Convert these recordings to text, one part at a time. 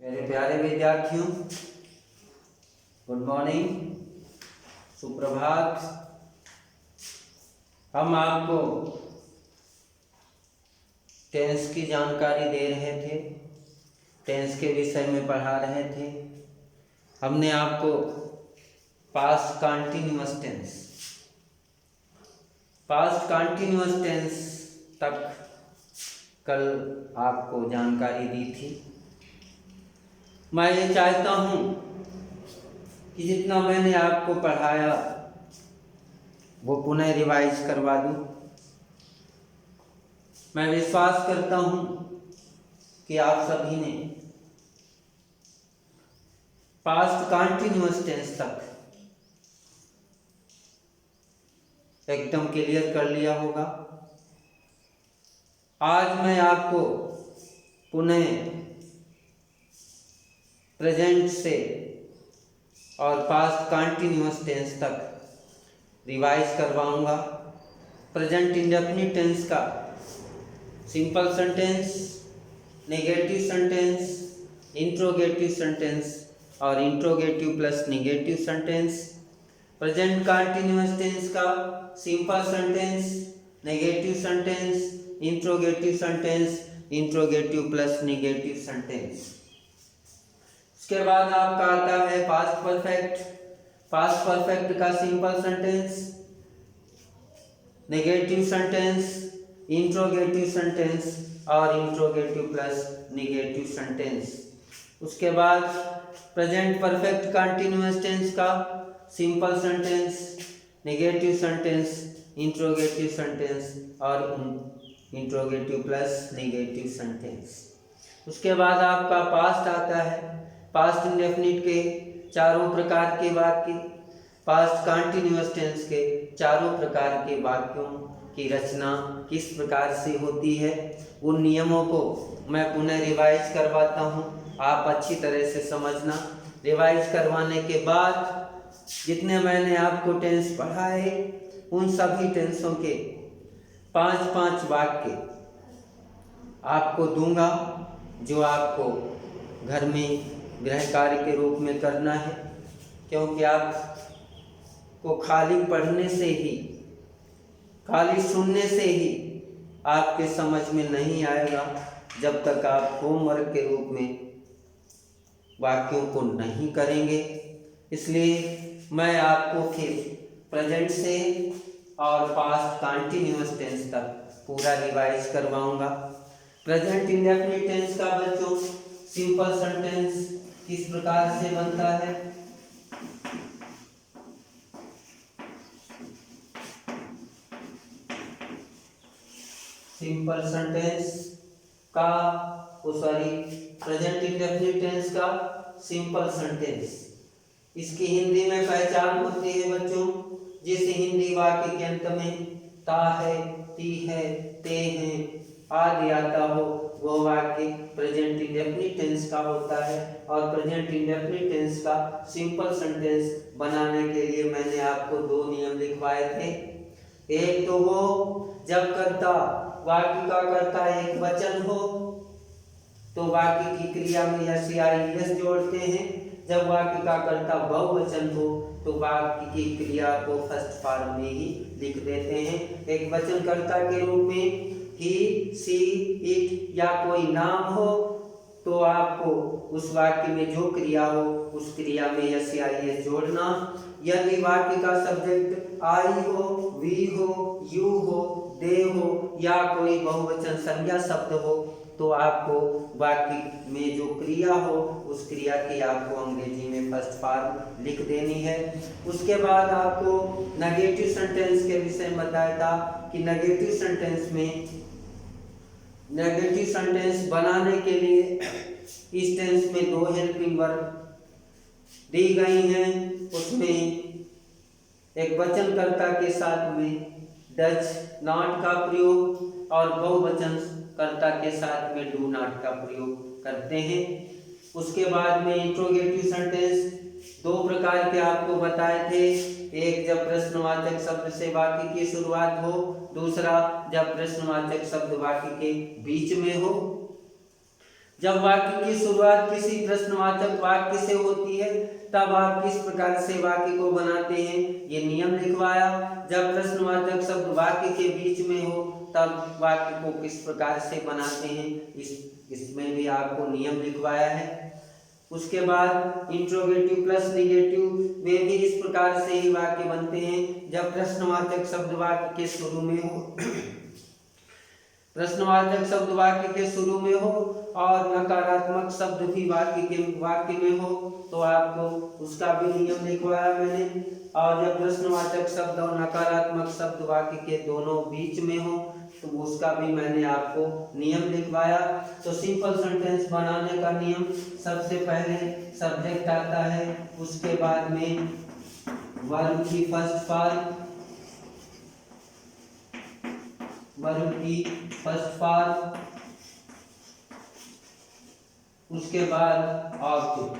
मेरे प्यारे विद्यार्थियों, गुड मॉर्निंग, सुप्रभात। हम आपको टेंस की जानकारी दे रहे थे, टेंस के विषय में पढ़ा रहे थे। हमने आपको पास्ट कंटीन्यूअस टेंस तक कल आपको जानकारी दी थी। मैं ये चाहता हूँ कि जितना मैंने आपको पढ़ाया वो पुनः रिवाइज करवा दूँ। मैं विश्वास करता हूँ कि आप सभी ने पास्ट कंटीन्यूअस टेंस तक एकदम क्लियर कर लिया होगा। आज मैं आपको पुनः प्रेजेंट से और पास्ट कंटीन्यूअस टेंस तक रिवाइज करवाऊंगा। प्रेजेंट इंडेफिनिट टेंस का simple sentence, negative sentence, interrogative sentence और interrogative plus negative sentence. Present continuous tense का simple sentence, negative sentence, interrogative sentence, interrogative plus negative sentence. उसके बाद आपका आता है पास्ट परफेक्ट। पास्ट परफेक्ट का simple sentence, negative sentence, interrogative sentence और interrogative plus negative sentence. उसके बाद प्रेजेंट परफेक्ट कंटीन्यूअस टेंस का simple sentence, negative sentence, interrogative sentence और इंट्रोगेटिव प्लस नेगेटिव सेंटेंस। उसके बाद आपका पास्ट आता है। पास्ट इंडेफिनिट के चारों प्रकार के वाक्य, पास्ट कंटीन्यूअस टेंस के चारों प्रकार के वाक्यों की रचना किस प्रकार से होती है, उन नियमों को मैं पुनः रिवाइज करवाता हूँ। आप अच्छी तरह से समझना। रिवाइज करवाने के बाद जितने मैंने आपको टेंस पढ़ाए उन सभी टेंसों के 5-5 वाक्य आपको दूंगा, जो आपको घर में गृह कार्य के रूप में करना है। क्योंकि आपको खाली पढ़ने से ही, खाली सुनने से ही आपके समझ में नहीं आएगा जब तक आप होमवर्क के रूप में वाक्यों को नहीं करेंगे। इसलिए मैं आपको फिर प्रेजेंट से और पास्ट कंटीन्यूअस टेंस तक पूरा रिवाइज करवाऊंगा। प्रेजेंट इंडेफिनिट टेंस का बच्चों सिंपल सेंटेंस किस प्रकार से बनता है। सिंपल सेंटेंस का प्रेजेंट इंडेफिनिट टेंस का सिंपल सेंटेंस, इसकी हिंदी में पहचान होती है बच्चों। जिस हिंदी वाक्य के अंत में ता है, ती है, ते हैं आदि आता हो वो वाक्य प्रेजेंट इंडेफिनिट टेंस का होता है। और प्रेजेंट इंडेफिनिट टेंस का सिंपल सेंटेंस बनाने के लिए मैंने आपको 2 नियम लिखवाए थे। एक तो वो जब कर्ता, वाक्य का कर्ता एक वचन हो तो वाक्य की क्रिया में यस जोड़ते हैं। जब वाक्य का कर्ता बहुवचन हो तो वाक्य की क्रिया को फर्स्ट फॉर्म में ही लिख देते हैं। एक वचनकर्ता के रूप में ही, सी, इट या कोई नाम हो तो आपको उस वाक्य में जो क्रिया हो उस क्रिया में यस जोड़ना। यदि वाक्य का सब्जेक्ट आई हो, वी हो, यू हो, दे हो या कोई बहुवचन संज्ञा शब्द हो तो आपको वाक्य में जो क्रिया हो उस क्रिया की आपको अंग्रेजी में फर्स्ट फॉर्म लिख देनी है। उसके बाद आपको नेगेटिव सेंटेंस के विषय में बताया था कि नेगेटिव सेंटेंस बनाने के लिए इस टेंस में 2 हेल्पिंग वर्ब दी गई हैं। उसमें एक वचनकर्ता के साथ में डज नॉट का प्रयोग और बहुवचन कर्ता के साथ में डू नॉट का प्रयोग करते हैं। उसके बाद में इंट्रोगेटिव सेंटेंस 2 प्रकार के आपको बताए थे। एक जब प्रश्नवाचक शब्द से वाक्य की शुरुआत हो, दूसरा जब प्रश्नवाचक शब्द वाक्य के बीच में हो। जब वाक्य की शुरुआत किसी प्रश्नवाचक वाक्य से होती है तब आप किस प्रकार से वाक्य को बनाते हैं, ये नियम लिखवाया। जब प्रश्नवाचक शब्द वाक्य के बीच में हो तब वाक्य को किस प्रकार से बनाते हैं, इसमें भी आपको नियम लिखवाया है। उसके बाद इंट्रोगेटिव प्लस निगेटिव में भी इस प्रकार से ही वाक्य बनते हैं। जब प्रश्नवाचक शब्द वाक्य के शुरू में हो प्रश्नवाचक शब्द वाक्य के शुरू में हो और नकारात्मक शब्द भी वाक्य में हो तो आपको उसका भी नियम लिखवाया मैंने। और जब प्रश्नवाचक शब्द और नकारात्मक शब्द वाक्य के दोनों बीच में हो तो उसका भी मैंने आपको नियम लिखवाया। तो सिंपल सेंटेंस बनाने का नियम, सबसे पहले सब्जेक्ट आता है, उसके बाद में वर्ब की फर्स्ट फॉर्म, उसके बाद ऑब्जेक्ट,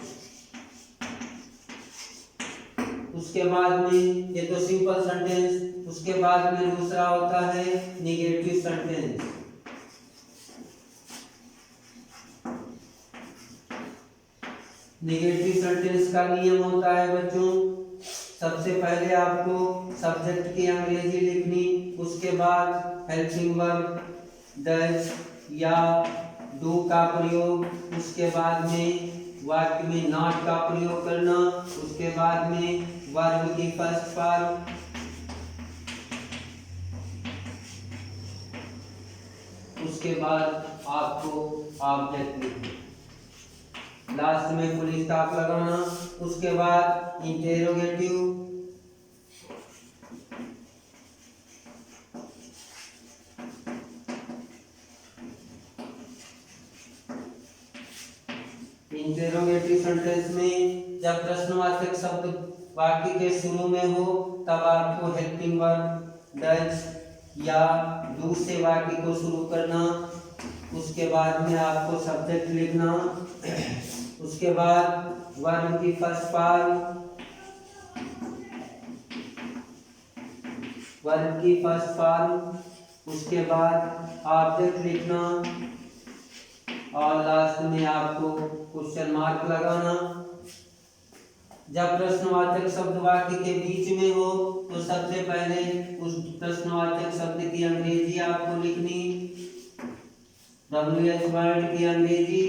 उसके बाद में ये तो सिंपल सेंटेंस। उसके बाद में दूसरा होता है निगेटिव सेंटेंस। निगेटिव सेंटेंस का नियम होता है बच्चों, सबसे पहले आपको सब्जेक्ट की अंग्रेजी लिखनी, उसके बाद हेल्पिंग वर्ब डज या डू का प्रयोग, उसके बाद में वाक्य में नॉट का प्रयोग करना, उसके बाद में वर्ब की फर्स्ट फॉर्म, उसके बाद आपको ऑब्जेक्ट लिखना, लास्ट में फुल स्टॉप लगाना। उसके बाद इंटेरोगेटिव, इंटेरोगेटिव सेंटेंस में जब प्रश्नवाचक शब्द वाक्य के शुरू में हो तब आपको हेल्पिंग वर्ब डज या डू से वाक्य को शुरू करना, उसके बाद में आपको सब्जेक्ट लिखना, उसके बाद वर्ब की फर्स्ट फॉर्म, उसके बाद ऑब्जेक्ट लिखना और लास्ट में आपको क्वेश्चन मार्क लगाना। जब प्रश्नवाचक शब्द वाक्य के बीच में हो तो सबसे पहले उस प्रश्नवाचक शब्द की अंग्रेजी आपको लिखनी, WH वर्ड की अंग्रेजी,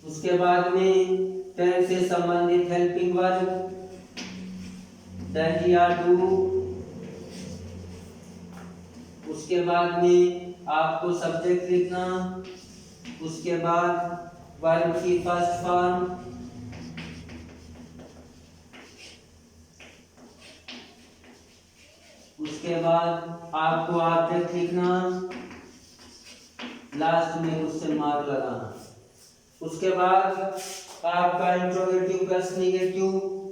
उसके बाद में टेंस से संबंधित हेल्पिंग वर्ब डज या डू, उसके बाद में आपको सब्जेक्ट लिखना, उसके बाद वर्ब की फर्स्ट फॉर्म, उसके बाद आपको ऑब्जेक्ट लिखना, लास्ट में क्वेश्चन मार्क लगाना। उसके बाद आपका इंट्रोगेटिव प्लस निगेटिव,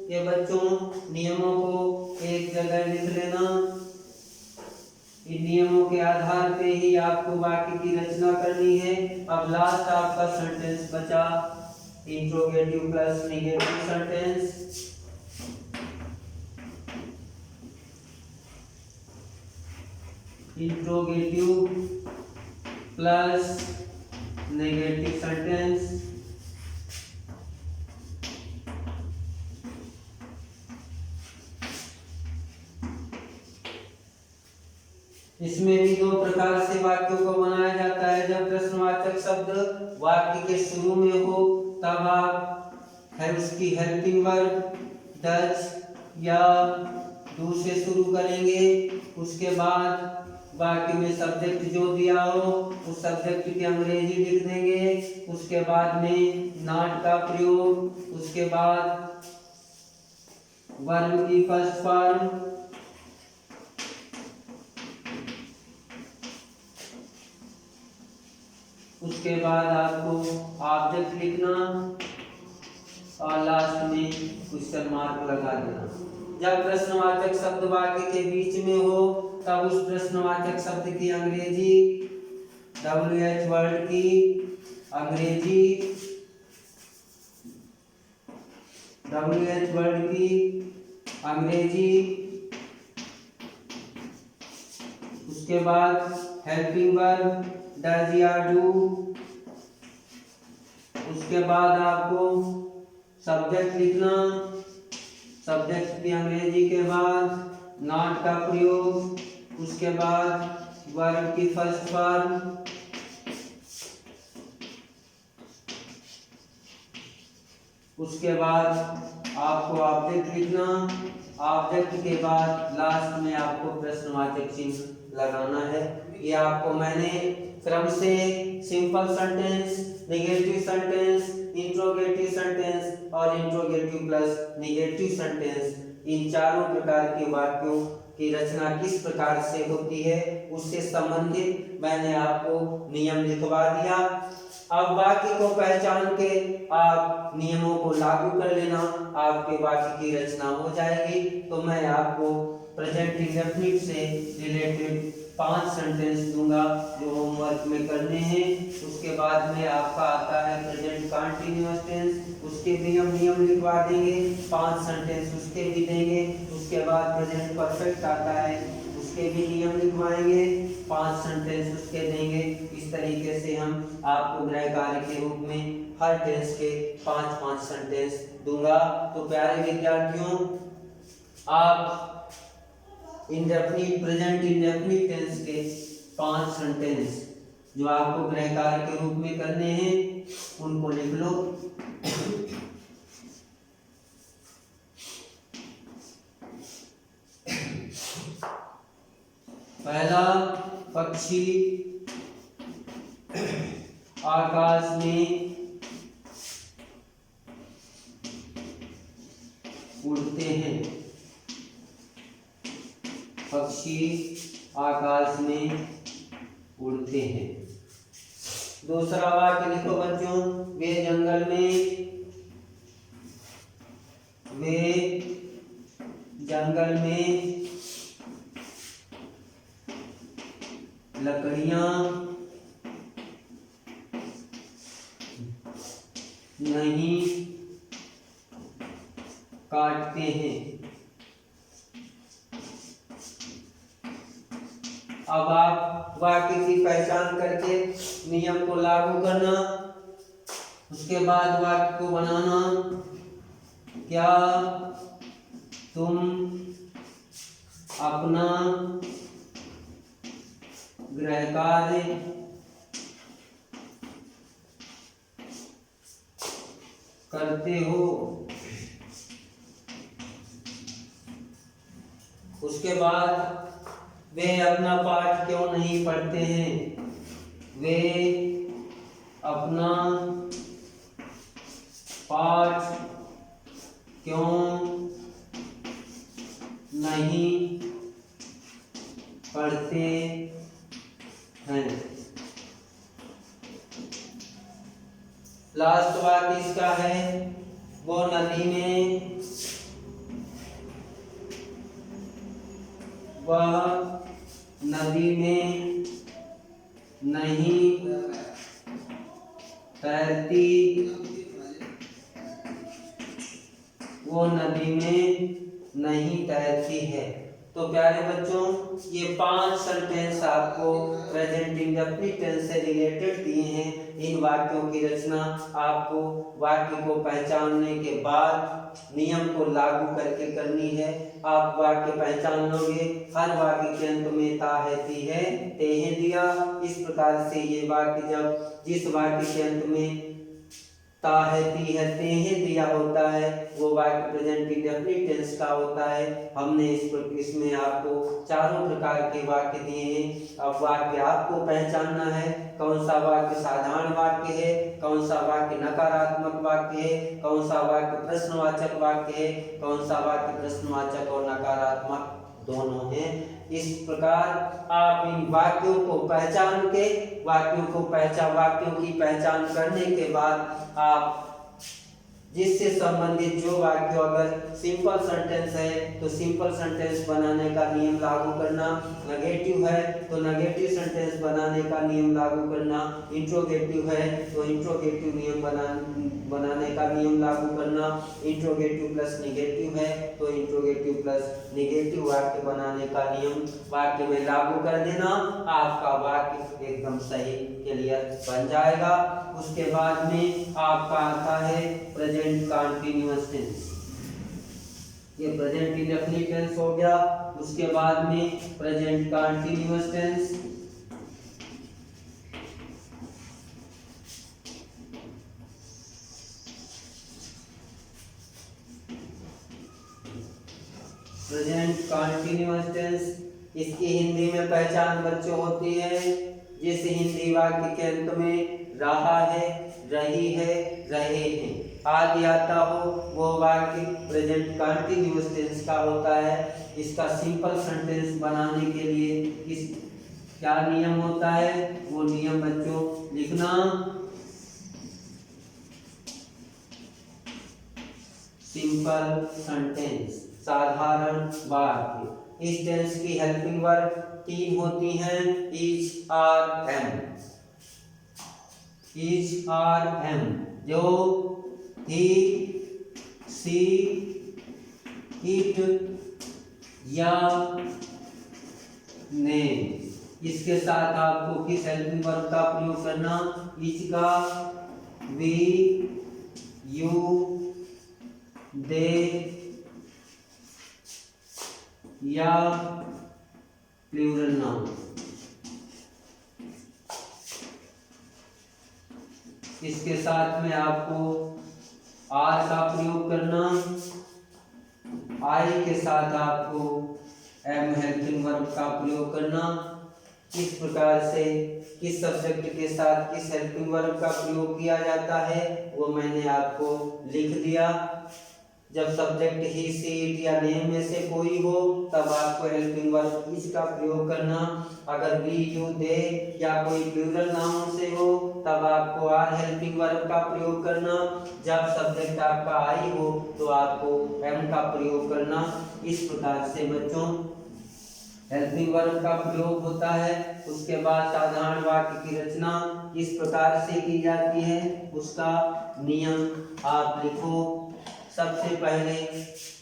ये बच्चों नियमों को एक जगह लिख लेना। इन नियमों के आधार पे ही आपको वाक्य की रचना करनी है। अब लास्ट आपका सेंटेंस बचा interrogative plus negative sentence. Interrogative plus negative sentence, इसमें भी दो प्रकार से वाक्यों को बनाया जाता है। जब प्रश्नवाचक शब्द वाक्य के शुरू में हो तब आप उसकी हेल्पिंग वर्ब डज या डू से शुरू करेंगे, उसके बाद वाक्य में सब्जेक्ट जो दिया हो उस सब्जेक्ट की अंग्रेजी लिख देंगे, उसके बाद में नॉट का प्रयोग, उसके बाद वर्ब की फर्स्ट फॉर्म, उसके बाद आपको ऑब्जेक्ट लिखना और लास्ट में क्वेश्चन मार्क लगा देना। जब प्रश्नवाचक शब्द वाक्य के बीच में हो तब उस प्रश्नवाचक शब्द की अंग्रेजी, WH वर्ड की अंग्रेजी, WH वर्ड की अंग्रेजी, उसके बाद हेल्पिंग वर्ब डज या डू। उसके बाद आपको सब्जेक्ट लिखना, सब्जेक्ट की अंग्रेजी के बाद नॉट का प्रयोग, उसके बाद वर्ब की फर्स्ट फॉर्म, उसके बाद आपको ऑब्जेक्ट लिखना, ऑब्जेक्ट के बाद लास्ट में आपको प्रश्नवाचक चिन्ह लगाना है। ये आपको मैंने क्रम से simple sentence, negative sentence, interrogative sentence और इंट्रोगेटिव प्लस नेगेटिव सेंटेंस, इन चारों प्रकार के वाक्यों की रचना किस प्रकार से होती है उससे संबंधित मैंने आपको नियम लिखवा दिया। अब वाक्य को पहचान के आप नियमों को लागू कर लेना, आपके वाक्य की रचना हो जाएगी। तो मैं आपको प्रेजेंट इंडेफिनिट से रिलेटेड 5 सेंटेंस दूंगा जो होमवर्क में करने हैं। उसके बाद में आपका आता है प्रेजेंट कंटीन्यूअस टेंस, उसके भी हम नियम लिखवा देंगे, 5 सेंटेंस उसके भी देंगे। उसके बाद प्रेजेंट परफेक्ट आता है, उसके भी नियम लिखवाएंगे, 5 सेंटेंस उसके देंगे। इस तरीके से हम आपको गृह कार्य के रूप में हर टेंस के 5-5 सेंटेंस दूंगा। तो प्यारे विद्यार्थियों, आप इंडेफिनिट, प्रेजेंट इंडेफिनिट टेंस के 5 सेंटेंस जो आपको गृह कार्य के रूप में करने हैं उनको लिख लो। पहला, पक्षी आकाश में उड़ते हैं, पक्षी आकाश में उड़ते हैं। दूसरा वाक्य लिखो बच्चों, वे जंगल में लकड़ियां नहीं काटते हैं। अब आप वाक्य की पहचान करके नियम को लागू करना, उसके बाद वाक्य को बनाना। क्या तुम अपना गृह कार्य करते हो? उसके बाद वे अपना पाठ क्यों नहीं पढ़ते हैं? वे अपना पाठ क्यों नहीं पढ़ते हैं? लास्ट वाक्य इसका है, वो नदी में, वह नदी में नहीं तैरती, वो नदी में नहीं तैरती है। तो प्यारे बच्चों, ये 5 सेंटेंस आपको प्रेजेंट इंडेफिनिट टेंस से रिलेटेड दिए हैं। इन वाक्यों की रचना आपको वाक्य को पहचानने के बाद नियम को लागू करके करनी है। आप वाक्य पहचान लोगे, हर वाक्य के अंत में ता है, ती है, तेहे दिया। इस प्रकार से ये वाक्य जब जिस वाक्य के अंत में ता है, ती है, तेहे दिया होता है वो वाक्य प्रेजेंट इंडेफिनिट टेंस का होता है। हमने इसमें आपको चारों प्रकार के वाक्य दिए हैं। अब वाक्य आपको पहचानना है, कौन सा वाक्य साधारण वाक्य है, कौन सा वाक्य नकारात्मक वाक्य है, कौन सा वाक्य प्रश्नवाचक वाक्य है, कौन सा वाक्य प्रश्नवाचक और नकारात्मक दोनों हैं। इस प्रकार आप इन वाक्यों को पहचान के वाक्यों की पहचान करने के बाद आप जिससे संबंधित जो वाक्य अगर सिंपल सेंटेंस है तो सिंपल सेंटेंस बनाने का नियम लागू करना, नेगेटिव है तो नेगेटिव सेंटेंस बनाने का नियम लागू करना, इंट्रोगेटिव है तो इंट्रोगेटिव नियम बनाने का नियम लागू करना, इंट्रोगेटिव प्लस नेगेटिव है तो इंट्रोगेटिव प्लस नेगेटिव वाक्य बनाने का नियम वाक्य में लागू कर देना। आपका वाक्य एकदम सही क्लियर बन जाएगा। उसके बाद में आपका आता है प्रेजेंट कंटीन्यूअस टेंस। ये प्रेजेंट इंडेफिनिट टेंस हो गया। उसके बाद में present continuous tense. Present continuous tense, इसकी हिंदी में पहचान बच्चों होती है जिस हिंदी वाक्य के अंत में रहा है, रही है, रहे हैं आदि आता हो वो वाक्य प्रेजेंट कंटीन्यूअस टेंस का होता है। इसका सिंपल सेंटेंस बनाने के लिए इस क्या नियम होता है, वो नियम बच्चों लिखना। सिंपल सेंटेंस साधारण वाक्य। इस टेंस की हेल्पिंग वर्ब 3 होती हैं, is, are, am. Is, are, am जो ही, सी, इट या ने। इसके साथ आपको किस हेल्पिंग वर्ब का प्रयोग करना, इज का, वी, यू, दे या प्लूरल नाउन। इसके साथ में आपको आर का प्रयोग करना, आई के साथ आपको एम हेल्पिंग वर्ब का प्रयोग करना। किस प्रकार से किस सब्जेक्ट के साथ किस हेल्पिंग वर्ब का प्रयोग किया जाता है वो मैंने आपको लिख दिया। जब सब्जेक्ट ही, सी, इट या नेम में से कोई हो तब आपको हेल्पिंग वर्ब इज का प्रयोग करना। अगर वी, यू, दे या कोई प्लूरल नाउन से हो तब आपको आर हेल्पिंग वर्ब का प्रयोग करना। जब सब्जेक्ट आपका आई हो तो आपको एम का प्रयोग करना। इस प्रकार से बच्चों हेल्पिंग वर्ब का प्रयोग होता है। उसके बाद साधारण वाक्य की रचना इस प्रकार से की जाती है, उसका नियम आप लिखो। सबसे पहले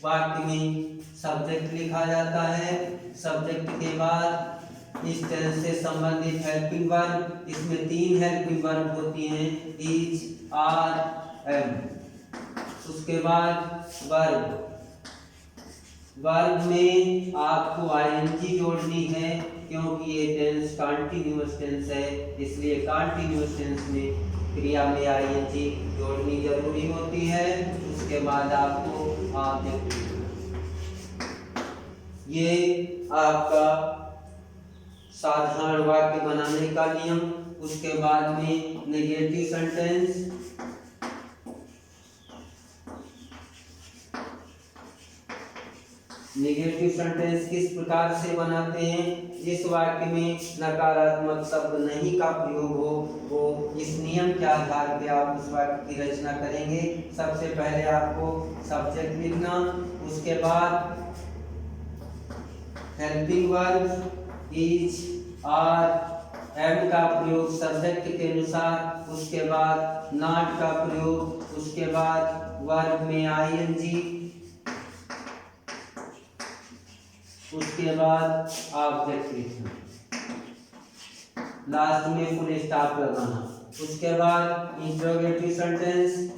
वाक्य में सब्जेक्ट लिखा जाता है, सब्जेक्ट के बाद इस टेंस से संबंधित हेल्पिंग वर्ब। इसमें 3 हेल्पिंग वर्ब होती हैं, इज, आर, एम। उसके बाद वर्ब, वर्ब में आपको आईएनजी जोड़नी है क्योंकि ये टेंस कंटीन्यूअस टेंस है, इसलिए कंटीन्यूअस टेंस में क्रिया में आईएनजी जोड़नी जरूरी होती है। उसके बाद आपको ऑब्जेक्ट, ये आपका साधारण वाक्य बनाने का नियम। उसके बाद में नेगेटिव सेंटेंस, नेगेटिव सेंटेंस किस प्रकार से बनाते हैं, जिस वाक्य में नकारात्मक शब्द नहीं का प्रयोग हो वो इस नियम के आधार पे आप उस वाक्य की रचना करेंगे। सबसे पहले आपको सब्जेक्ट लिखना, उसके बाद helping verb is, are, am का प्रयोग सब्जेक्ट के अनुसार, उसके बाद नॉट का प्रयोग, उसके बाद वर्ब में आईएनजी, उसके बाद ऑब्जेक्ट लिखना, लास्ट में फुल स्टॉप लगाना। उसके बाद इंट्रोगेटिव सेंटेंस,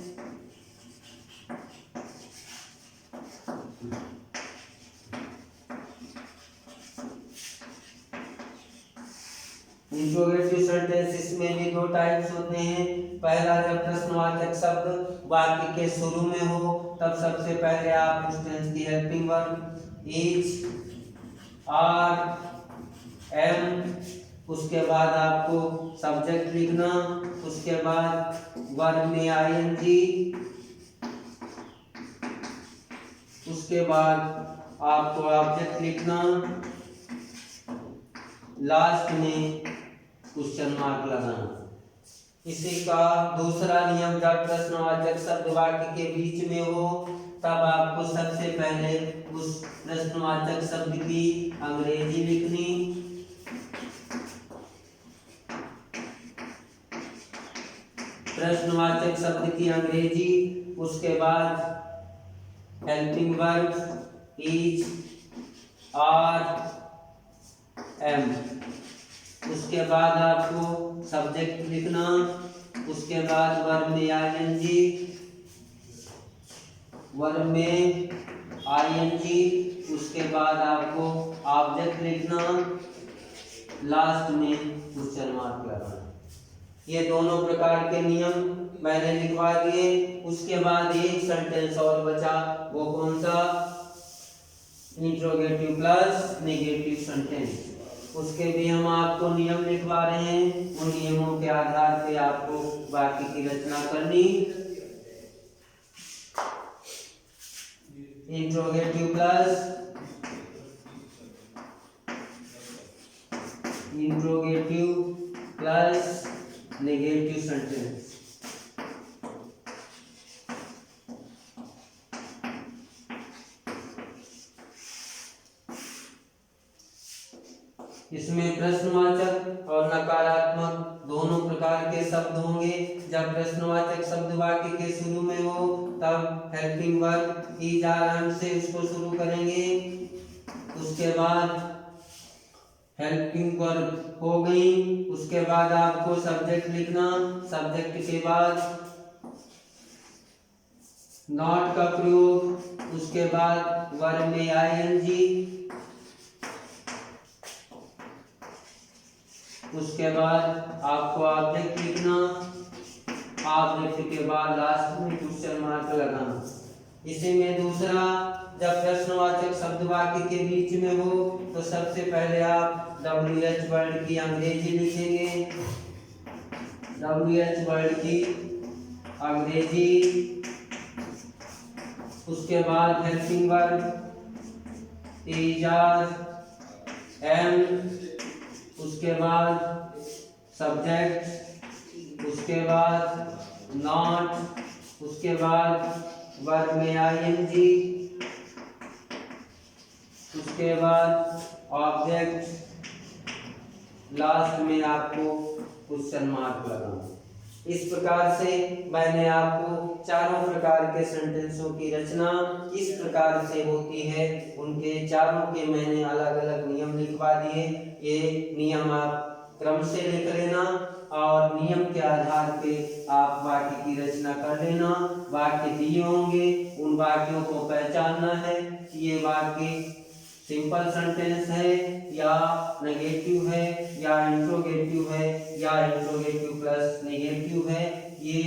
इंट्रोगेटिव सेंटेंस इसमें भी 2 टाइप्स होते हैं। पहला जब प्रश्नवाचक शब्द वाक्य के शुरू में हो तब सबसे पहले आप उस टेंस की helping verb is, are, am, उसके बाद आपको सब्जेक्ट लिखना, उसके बाद वर्ब में आईएनजी, उसके बाद आपको ऑब्जेक्ट लिखना, लास्ट में क्वेश्चन मार्क लगाना। इसी का दूसरा नियम, जब प्रश्नवाचक शब्द वाक्य के बीच में हो तब आपको सबसे पहले उस प्रश्नवाचक शब्द की अंग्रेजी लिखनी, प्रश्नवाचक शब्द की अंग्रेजी, उसके बाद helping verb is, are, am, उसके बाद आपको सब्जेक्ट लिखना, उसके बाद वर्ब में आईएनजी, वर्ब में आईएनजी, उसके बाद आपको ऑब्जेक्ट लिखना, लास्ट में क्वेश्चन मार्क लगाना। ये दोनों प्रकार के नियम मैंने लिखवा दिए। उसके बाद एक सेंटेंस और बचा, वो कौन सा? Interrogative plus negative sentence. उसके भी हम आपको नियम लिखवा रहे हैं। उन नियमों के आधार पे आपको वाक्य की रचना करनी। Interrogative plus negative sentence. इसमें प्रश्नवाचक और नकारात्मक दोनों प्रकार के शब्द होंगे। जब प्रश्नवाचक शब्द वाक्य के शुरू में हो तब helping verb is, are, am से उसको शुरू करेंगे। उसके बाद हेल्पिंग वर्ब हो गई, उसके बाद आपको सब्जेक्ट लिखना, सब्जेक्ट के बाद नॉट का प्रयोग, उसके बाद वर्ब में आईएनजी, उसके बाद आपको ऑब्जेक्ट लिखना, ऑब्जेक्ट के बाद लास्ट में क्वेश्चन मार्क लगाना। इसी में दूसरा, जब प्रश्नवाचक शब्द वाक्य के बीच में हो तो सबसे पहले आप WH वर्ड की अंग्रेजी लिखेंगे, WH वर्ड की अंग्रेजी, उसके बाद helping verb is, are, am, उसके बाद सब्जेक्ट, उसके बाद नॉट, उसके बाद वर्ब में आईएनजी, उसके बाद ऑब्जेक्ट, लास्ट में आपको क्वेश्चन मार्क लगाना। इस प्रकार से मैंने आपको चारों प्रकार के सेंटेंसों की रचना इस प्रकार से होती है। उनके चारों के मैंने अलग अलग नियम लिखवा दिए। ये नियम आप क्रम से लिख लेना और नियम के आधार पे आप वाक्य की रचना कर लेना। वाक्य दिए होंगे, उन वाक्यों को पहचानना है कि ये वाक्य सिंपल सेंटेंस है या नेगेटिव है या इंट्रोगेटिव है या इंट्रोगेटिव प्लस नेगेटिव है। ये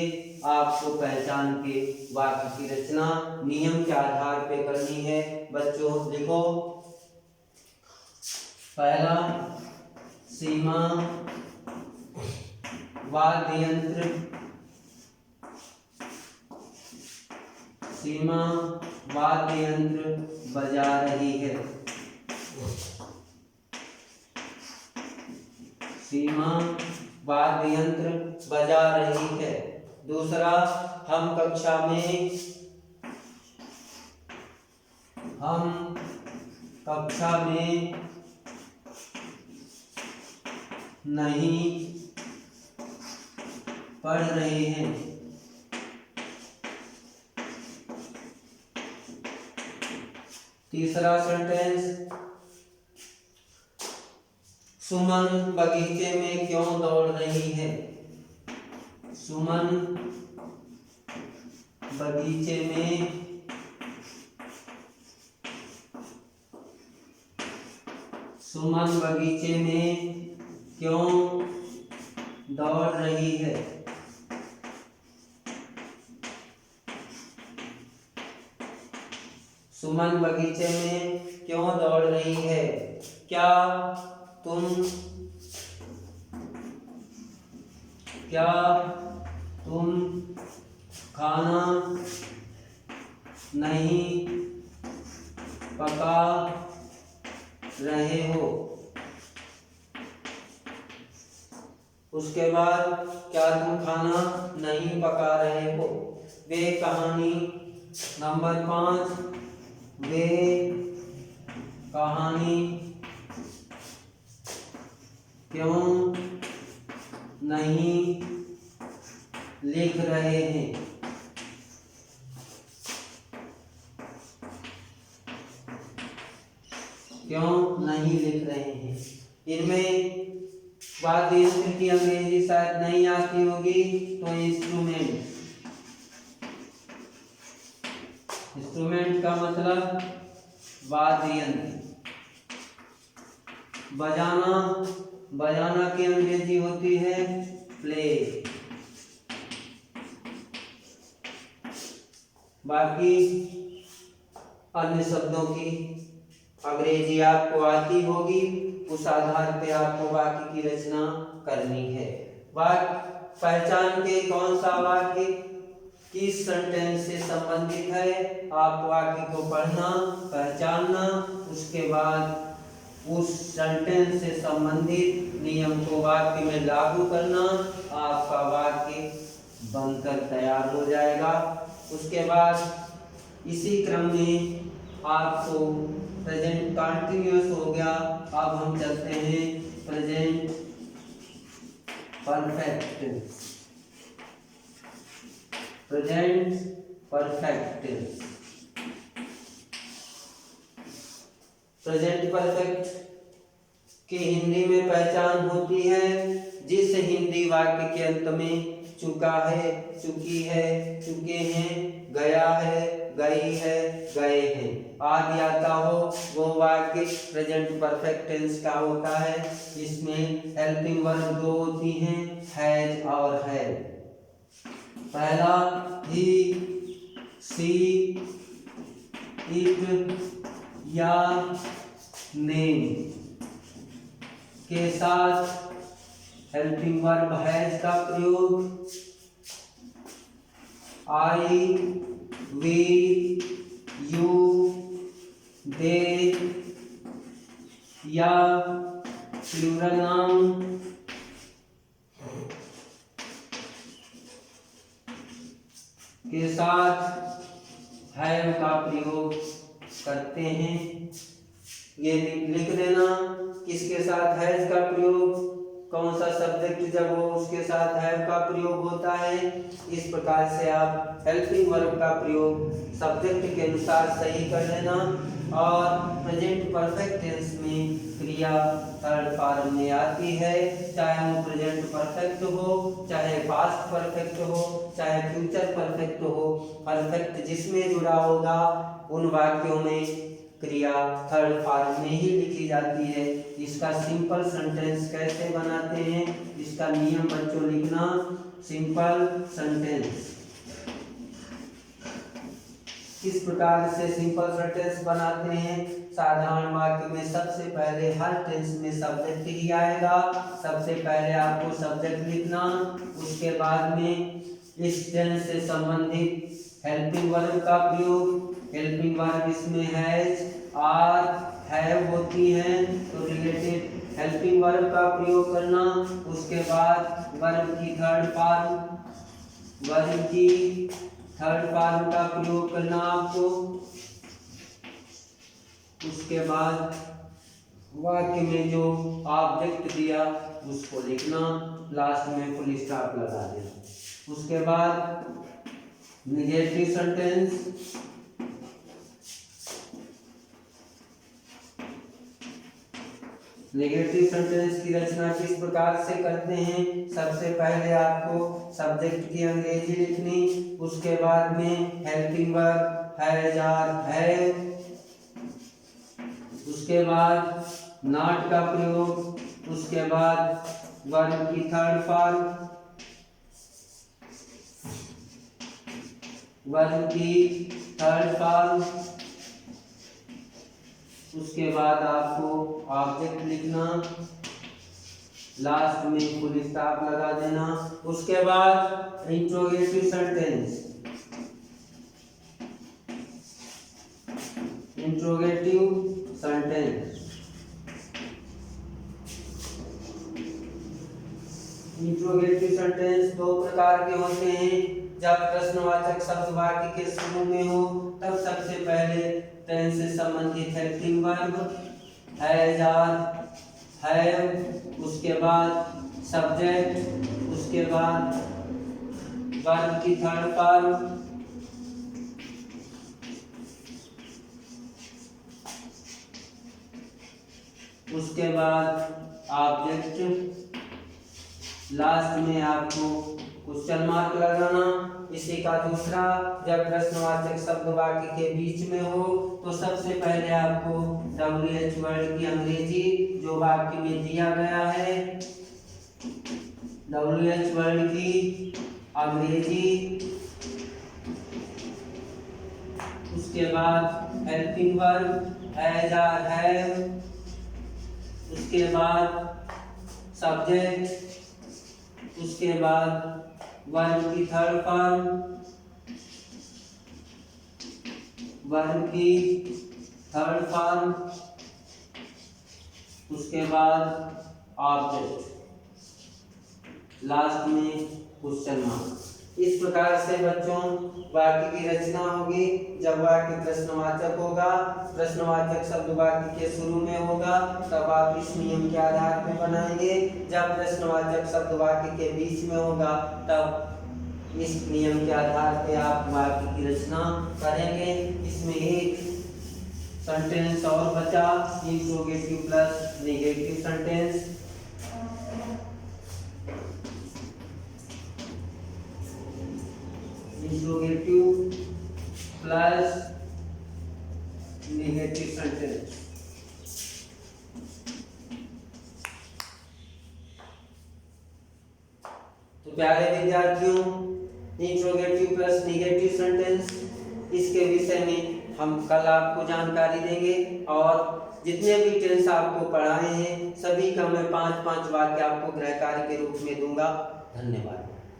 आपको पहचान के वाक्य की रचना नियम के आधार पे करनी है। बच्चों देखो, पहला सीमा वाद्य यंत्र, सीमा वाद्य यंत्र बजा रही है, सीमा वाद्य यंत्र बजा रही है। दूसरा, हम कक्षा में नहीं पढ़ रहे हैं। तीसरा सेंटेंस, सुमन बगीचे में क्यों दौड़ रही है, सुमन बगीचे में क्यों दौड़ रही है। सुमन बगीचे में क्यों दौड़ रही है? क्या तुम खाना नहीं पका रहे हो? उसके बाद क्या तुम खाना नहीं पका रहे हो। वे कहानी नंबर 5, वे कहानी क्यों नहीं लिख रहे हैं। क्यों नहीं लिख रहे हैं। इनमें वाद्य यंत्र की अंग्रेजी शायद नहीं आती होगी, तो इंस्ट्रूमेंट। इंस्ट्रूमेंट का मतलब वाद्य यंत्र। बजाना, बजाना की अंग्रेजी होती है प्ले। बाकी अन्य शब्दों की अंग्रेजी आपको आती होगी, उस आधार पे आपको वाक्य की रचना करनी है। वाक्य पहचान के कौन सा वाक्य किस सेंटेंस से संबंधित है, आप वाक्य को पढ़ना, पहचानना, उसके बाद उस सेंटेंस से संबंधित नियम को वाक्य में लागू करना, आपका वाक्य बनकर तैयार हो जाएगा। उसके बाद इसी क्रम में आपको प्रेजेंट कंटिन्यूअस हो गया। अब हम चलते हैं present perfect tense. Present perfect tense. Present perfect की हिंदी में पहचान होती है जिस हिंदी वाक्य के अंत में चुका है, चुकी है, चुके हैं, गया है, गई है, गए हैं आदि आता हो, वो वाक्य प्रेजेंट परफेक्ट टेंस का होता है। इसमें हेल्पिंग वर्ब दो होती हैं, हैज और हैव। पहला ही, सी, इट या नेम के साथ हेल्पिंग वर्ब हैज का प्रयोग आई, वी, यू, दे या प्लूरल नाउन के साथ हैव का प्रयोग करते हैं। ये लिख देना किसके साथ हैज का प्रयोग, कौन सा सब्जेक्ट जब हो उसके साथ हैव का प्रयोग होता है। इस प्रकार से आप हेल्पिंग वर्ब का प्रयोग सब्जेक्ट के अनुसार सही कर लेना। और प्रेजेंट परफेक्ट टेंस में क्रिया थर्ड फॉर्म में आती है, चाहे वो प्रेजेंट परफेक्ट हो, चाहे पास्ट परफेक्ट हो, चाहे फ्यूचर परफेक्ट हो। परफेक्ट जिसमें जुड़ा होगा उन वाक्यों में क्रिया थर्ड फॉर्म में ही लिखी जाती है। इसका सिंपल सेंटेंस कैसे बनाते हैं, इसका नियम बच्चों लिखना। सिंपल सेंटेंस किस प्रकार से सिंपल सेंटेंस बनाते हैं। साधारण वाक्य में सबसे पहले हर टेंस में सब्जेक्ट ही आएगा। सबसे पहले आपको सब्जेक्ट लिखना, उसके बाद में इस टेंस से संबंधित हेल्पिंग वर्ब का प्रयोग। हेल्पिंग वर्ब इसमें हैज, आर, हैव होती हैं, तो रिलेटेड हेल्पिंग वर्ब का प्रयोग करना। उसके बाद वर्ब की थर्ड फॉर्म, वर्ब की थर्ड फॉर्म का प्रयोग करना आपको। उसके बाद वाक्य में जो ऑब्जेक्ट दिया उसको लिखना, लास्ट में फुल स्टॉप लगा देना। उसके बाद नेगेटिव सेंटेंस। नेगेटिव सेंटेंस की रचना किस प्रकार से करते हैं। सबसे पहले आपको सब्जेक्ट की अंग्रेजी लिखनी, उसके बाद में हेल्पिंग वर्ब हैज और हैव, उसके बाद नॉट का प्रयोग, उसके बाद वर्ब की थर्ड फॉर्म, वर्ब की थर्ड फॉर्म, उसके बाद आपको ऑब्जेक्ट लिखना, लास्ट में फुल स्टॉप लगा देना। उसके बाद interrogative sentence. Interrogative sentence interrogative sentence दो प्रकार के होते हैं। जब प्रश्नवाचक शब्द वाक्य के शुरू में हो तब सबसे पहले टेंस से संबंधित helping verb has or have, उसके बाद सब्जेक्ट, उसके बाद वर्ब की थर्ड फॉर्म, उसके बाद ऑब्जेक्ट, लास्ट में आपको क्वेश्चन मार्क लगाना। इसी का दूसरा, जब प्रश्नवाचक शब्द वाक्य के बीच में हो तो सबसे पहले आपको WH वर्ड की अंग्रेजी जो वाक्य में दिया गया है, WH वर्ड की अंग्रेजी, उसके बाद helping verb has or have, उसके बाद सब्जेक्ट, उसके बाद वर्ब की थर्ड फॉर्म, वर्ब की थर्ड फॉर्म, उसके बाद ऑब्जेक्ट, लास्ट में क्वेश्चन मार्क। इस प्रकार से बच्चों वाक्य की रचना होगी। जब वाक्य प्रश्नवाचक होगा, प्रश्नवाचक शब्द वाक्य के शुरू में होगा, तब आप इस नियम के आधार पर बनाएंगे। जब प्रश्नवाचक शब्द वाक्य के बीच में होगा तब इस नियम के आधार पर आप वाक्य की रचना करेंगे। इसमें एक सेंटेंस और बचा, interrogative plus negative sentence. Interrogative plus negative sentence. तो प्यारे विद्यार्थियों, इंट्रोगेटिव प्लस नेगेटिव सेंटेंस इसके विषय में हम कल आपको जानकारी देंगे और जितने भी टेंस आपको पढ़ाए हैं सभी का मैं 5-5 वाक्य आपको गृह कार्य के रूप में दूंगा। धन्यवाद।